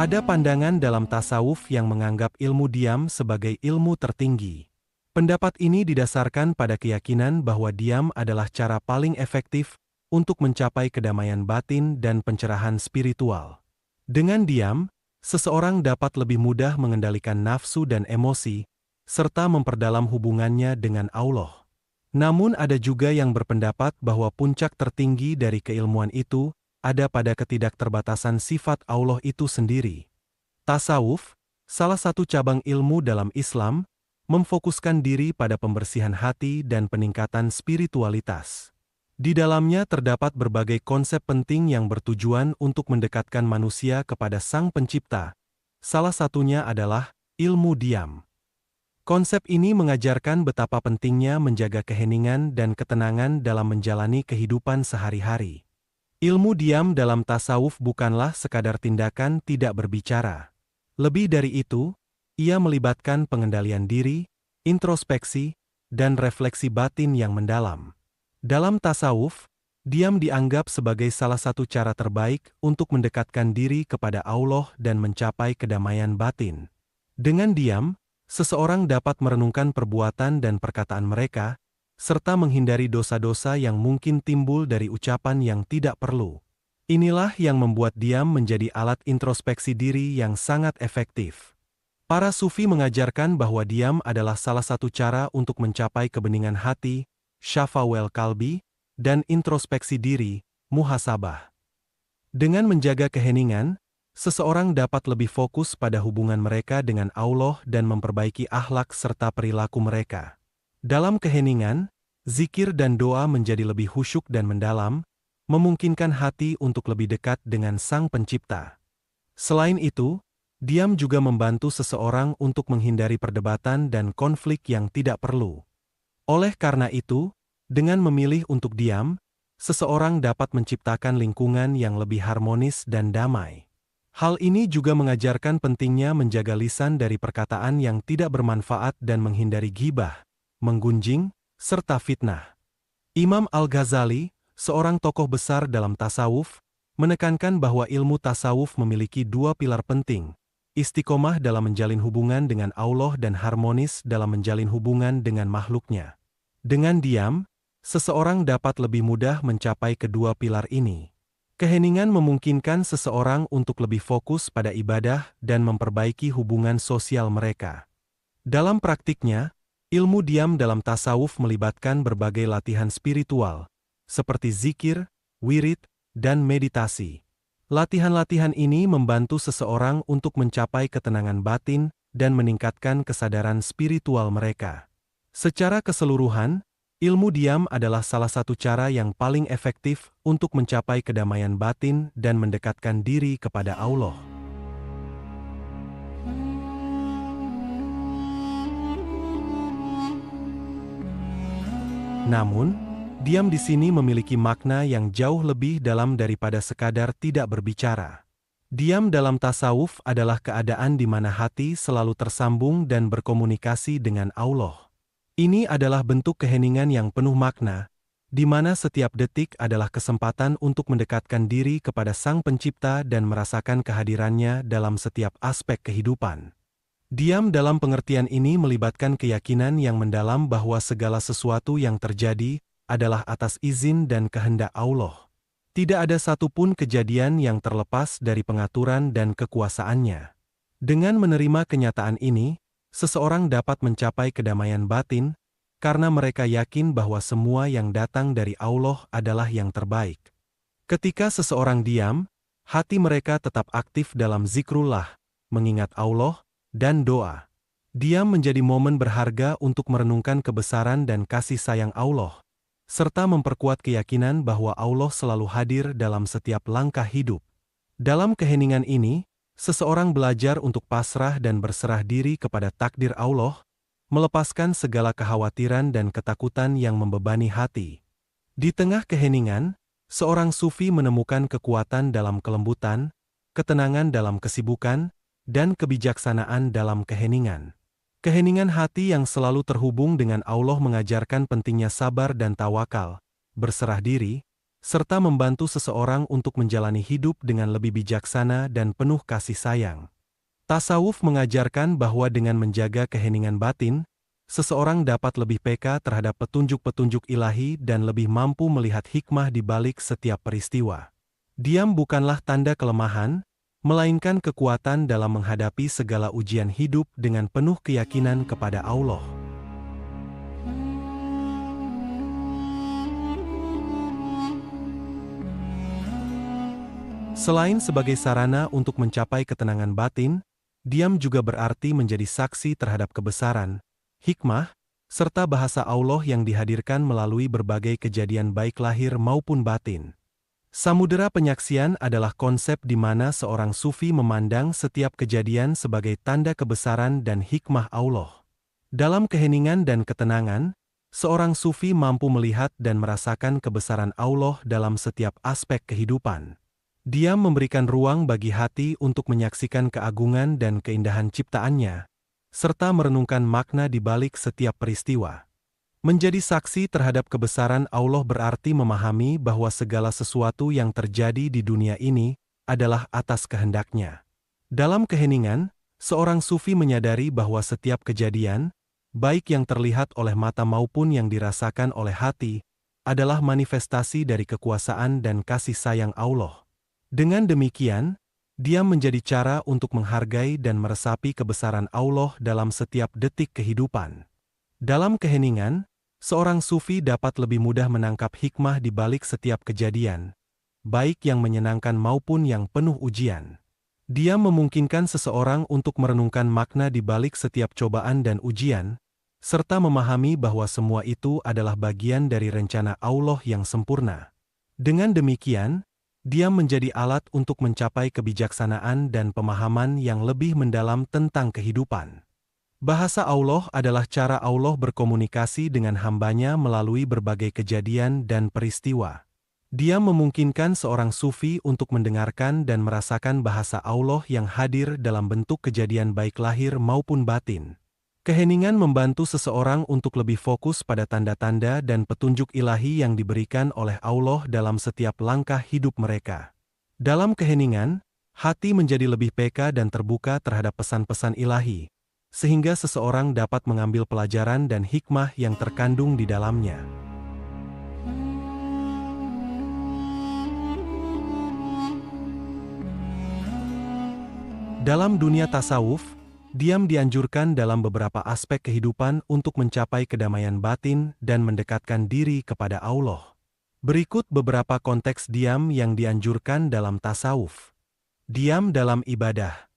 Ada pandangan dalam tasawuf yang menganggap ilmu diam sebagai ilmu tertinggi. Pendapat ini didasarkan pada keyakinan bahwa diam adalah cara paling efektif untuk mencapai kedamaian batin dan pencerahan spiritual. Dengan diam, seseorang dapat lebih mudah mengendalikan nafsu dan emosi, serta memperdalam hubungannya dengan Allah. Namun ada juga yang berpendapat bahwa puncak tertinggi dari keilmuan itu ada pada ketidakterbatasan sifat Allah itu sendiri. Tasawuf, salah satu cabang ilmu dalam Islam, memfokuskan diri pada pembersihan hati dan peningkatan spiritualitas. Di dalamnya terdapat berbagai konsep penting yang bertujuan untuk mendekatkan manusia kepada Sang Pencipta. Salah satunya adalah ilmu diam. Konsep ini mengajarkan betapa pentingnya menjaga keheningan dan ketenangan dalam menjalani kehidupan sehari-hari. Ilmu diam dalam tasawuf bukanlah sekadar tindakan tidak berbicara. Lebih dari itu, ia melibatkan pengendalian diri, introspeksi, dan refleksi batin yang mendalam. Dalam tasawuf, diam dianggap sebagai salah satu cara terbaik untuk mendekatkan diri kepada Allah dan mencapai kedamaian batin. Dengan diam, seseorang dapat merenungkan perbuatan dan perkataan mereka, serta menghindari dosa-dosa yang mungkin timbul dari ucapan yang tidak perlu. Inilah yang membuat diam menjadi alat introspeksi diri yang sangat efektif. Para sufi mengajarkan bahwa diam adalah salah satu cara untuk mencapai kebeningan hati, syafawel kalbi, dan introspeksi diri, muhasabah. Dengan menjaga keheningan, seseorang dapat lebih fokus pada hubungan mereka dengan Allah dan memperbaiki akhlak serta perilaku mereka. Dalam keheningan, zikir dan doa menjadi lebih khusyuk dan mendalam, memungkinkan hati untuk lebih dekat dengan Sang Pencipta. Selain itu, diam juga membantu seseorang untuk menghindari perdebatan dan konflik yang tidak perlu. Oleh karena itu, dengan memilih untuk diam, seseorang dapat menciptakan lingkungan yang lebih harmonis dan damai. Hal ini juga mengajarkan pentingnya menjaga lisan dari perkataan yang tidak bermanfaat dan menghindari ghibah, menggunjing, serta fitnah. Imam Al-Ghazali, seorang tokoh besar dalam tasawuf, menekankan bahwa ilmu tasawuf memiliki dua pilar penting, istiqomah dalam menjalin hubungan dengan Allah dan harmonis dalam menjalin hubungan dengan makhluknya. Dengan diam, seseorang dapat lebih mudah mencapai kedua pilar ini. Keheningan memungkinkan seseorang untuk lebih fokus pada ibadah dan memperbaiki hubungan sosial mereka. Dalam praktiknya, ilmu diam dalam tasawuf melibatkan berbagai latihan spiritual, seperti zikir, wirid, dan meditasi. Latihan-latihan ini membantu seseorang untuk mencapai ketenangan batin dan meningkatkan kesadaran spiritual mereka. Secara keseluruhan, ilmu diam adalah salah satu cara yang paling efektif untuk mencapai kedamaian batin dan mendekatkan diri kepada Allah. Namun, diam di sini memiliki makna yang jauh lebih dalam daripada sekadar tidak berbicara. Diam dalam tasawuf adalah keadaan di mana hati selalu tersambung dan berkomunikasi dengan Allah. Ini adalah bentuk keheningan yang penuh makna, di mana setiap detik adalah kesempatan untuk mendekatkan diri kepada Sang Pencipta dan merasakan kehadirannya dalam setiap aspek kehidupan. Diam dalam pengertian ini melibatkan keyakinan yang mendalam bahwa segala sesuatu yang terjadi adalah atas izin dan kehendak Allah. Tidak ada satupun kejadian yang terlepas dari pengaturan dan kekuasaannya. Dengan menerima kenyataan ini, seseorang dapat mencapai kedamaian batin, karena mereka yakin bahwa semua yang datang dari Allah adalah yang terbaik. Ketika seseorang diam, hati mereka tetap aktif dalam zikrullah, mengingat Allah, dan doa. Diam menjadi momen berharga untuk merenungkan kebesaran dan kasih sayang Allah, serta memperkuat keyakinan bahwa Allah selalu hadir dalam setiap langkah hidup. Dalam keheningan ini, seseorang belajar untuk pasrah dan berserah diri kepada takdir Allah, melepaskan segala kekhawatiran dan ketakutan yang membebani hati. Di tengah keheningan, seorang sufi menemukan kekuatan dalam kelembutan, ketenangan dalam kesibukan, dan kebijaksanaan dalam keheningan. Keheningan hati yang selalu terhubung dengan Allah mengajarkan pentingnya sabar dan tawakal, berserah diri, serta membantu seseorang untuk menjalani hidup dengan lebih bijaksana dan penuh kasih sayang. Tasawuf mengajarkan bahwa dengan menjaga keheningan batin, seseorang dapat lebih peka terhadap petunjuk-petunjuk ilahi dan lebih mampu melihat hikmah di balik setiap peristiwa. Diam bukanlah tanda kelemahan, melainkan kekuatan dalam menghadapi segala ujian hidup dengan penuh keyakinan kepada Allah. Selain sebagai sarana untuk mencapai ketenangan batin, diam juga berarti menjadi saksi terhadap kebesaran, hikmah, serta bahasa Allah yang dihadirkan melalui berbagai kejadian baik lahir maupun batin. Samudera penyaksian adalah konsep di mana seorang sufi memandang setiap kejadian sebagai tanda kebesaran dan hikmah Allah. Dalam keheningan dan ketenangan, seorang sufi mampu melihat dan merasakan kebesaran Allah dalam setiap aspek kehidupan. Diam memberikan ruang bagi hati untuk menyaksikan keagungan dan keindahan ciptaannya, serta merenungkan makna di balik setiap peristiwa. Menjadi saksi terhadap kebesaran Allah berarti memahami bahwa segala sesuatu yang terjadi di dunia ini adalah atas kehendak-Nya. Dalam keheningan, seorang sufi menyadari bahwa setiap kejadian, baik yang terlihat oleh mata maupun yang dirasakan oleh hati, adalah manifestasi dari kekuasaan dan kasih sayang Allah. Dengan demikian, diam menjadi cara untuk menghargai dan meresapi kebesaran Allah dalam setiap detik kehidupan. Dalam keheningan, seorang sufi dapat lebih mudah menangkap hikmah di balik setiap kejadian, baik yang menyenangkan maupun yang penuh ujian. Diam memungkinkan seseorang untuk merenungkan makna di balik setiap cobaan dan ujian, serta memahami bahwa semua itu adalah bagian dari rencana Allah yang sempurna. Dengan demikian, diam menjadi alat untuk mencapai kebijaksanaan dan pemahaman yang lebih mendalam tentang kehidupan. Bahasa Allah adalah cara Allah berkomunikasi dengan hamba-Nya melalui berbagai kejadian dan peristiwa. Diam memungkinkan seorang sufi untuk mendengarkan dan merasakan bahasa Allah yang hadir dalam bentuk kejadian baik lahir maupun batin. Keheningan membantu seseorang untuk lebih fokus pada tanda-tanda dan petunjuk ilahi yang diberikan oleh Allah dalam setiap langkah hidup mereka. Dalam keheningan, hati menjadi lebih peka dan terbuka terhadap pesan-pesan ilahi, sehingga seseorang dapat mengambil pelajaran dan hikmah yang terkandung di dalamnya. Dalam dunia tasawuf, diam dianjurkan dalam beberapa aspek kehidupan untuk mencapai kedamaian batin dan mendekatkan diri kepada Allah. Berikut beberapa konteks diam yang dianjurkan dalam tasawuf. Diam dalam ibadah.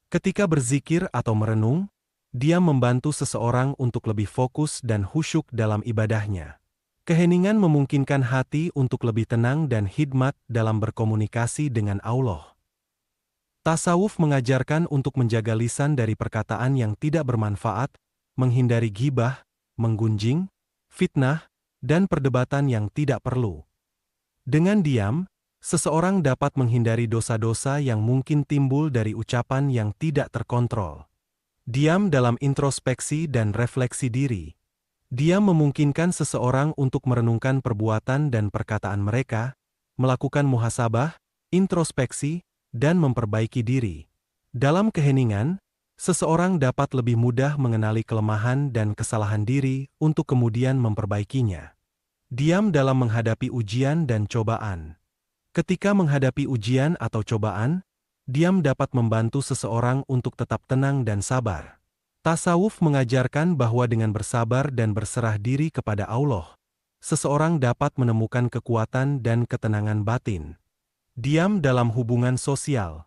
Ketika berzikir atau merenung, diam membantu seseorang untuk lebih fokus dan khusyuk dalam ibadahnya. Keheningan memungkinkan hati untuk lebih tenang dan hikmat dalam berkomunikasi dengan Allah. Tasawuf mengajarkan untuk menjaga lisan dari perkataan yang tidak bermanfaat, menghindari ghibah, menggunjing, fitnah, dan perdebatan yang tidak perlu. Dengan diam, seseorang dapat menghindari dosa-dosa yang mungkin timbul dari ucapan yang tidak terkontrol. Diam dalam introspeksi dan refleksi diri. Diam memungkinkan seseorang untuk merenungkan perbuatan dan perkataan mereka, melakukan muhasabah, introspeksi, dan memperbaiki diri. Dalam keheningan, seseorang dapat lebih mudah mengenali kelemahan dan kesalahan diri untuk kemudian memperbaikinya. Diam dalam menghadapi ujian dan cobaan. Ketika menghadapi ujian atau cobaan, diam dapat membantu seseorang untuk tetap tenang dan sabar. Tasawuf mengajarkan bahwa dengan bersabar dan berserah diri kepada Allah, seseorang dapat menemukan kekuatan dan ketenangan batin. Diam dalam hubungan sosial.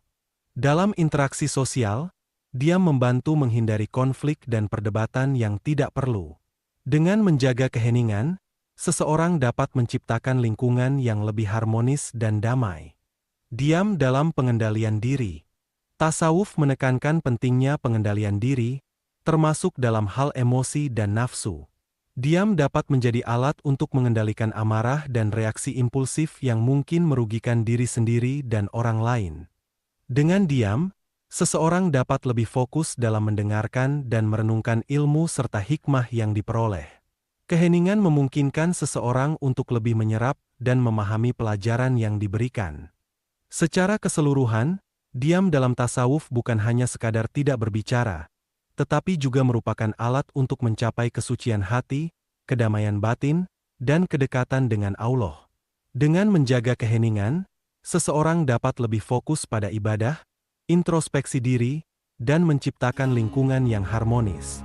Dalam interaksi sosial, diam membantu menghindari konflik dan perdebatan yang tidak perlu. Dengan menjaga keheningan, seseorang dapat menciptakan lingkungan yang lebih harmonis dan damai. Diam dalam pengendalian diri. Tasawuf menekankan pentingnya pengendalian diri, termasuk dalam hal emosi dan nafsu. Diam dapat menjadi alat untuk mengendalikan amarah dan reaksi impulsif yang mungkin merugikan diri sendiri dan orang lain. Dengan diam, seseorang dapat lebih fokus dalam mendengarkan dan merenungkan ilmu serta hikmah yang diperoleh. Keheningan memungkinkan seseorang untuk lebih menyerap dan memahami pelajaran yang diberikan. Secara keseluruhan, diam dalam tasawuf bukan hanya sekadar tidak berbicara, tetapi juga merupakan alat untuk mencapai kesucian hati, kedamaian batin, dan kedekatan dengan Allah. Dengan menjaga keheningan, seseorang dapat lebih fokus pada ibadah, introspeksi diri, dan menciptakan lingkungan yang harmonis.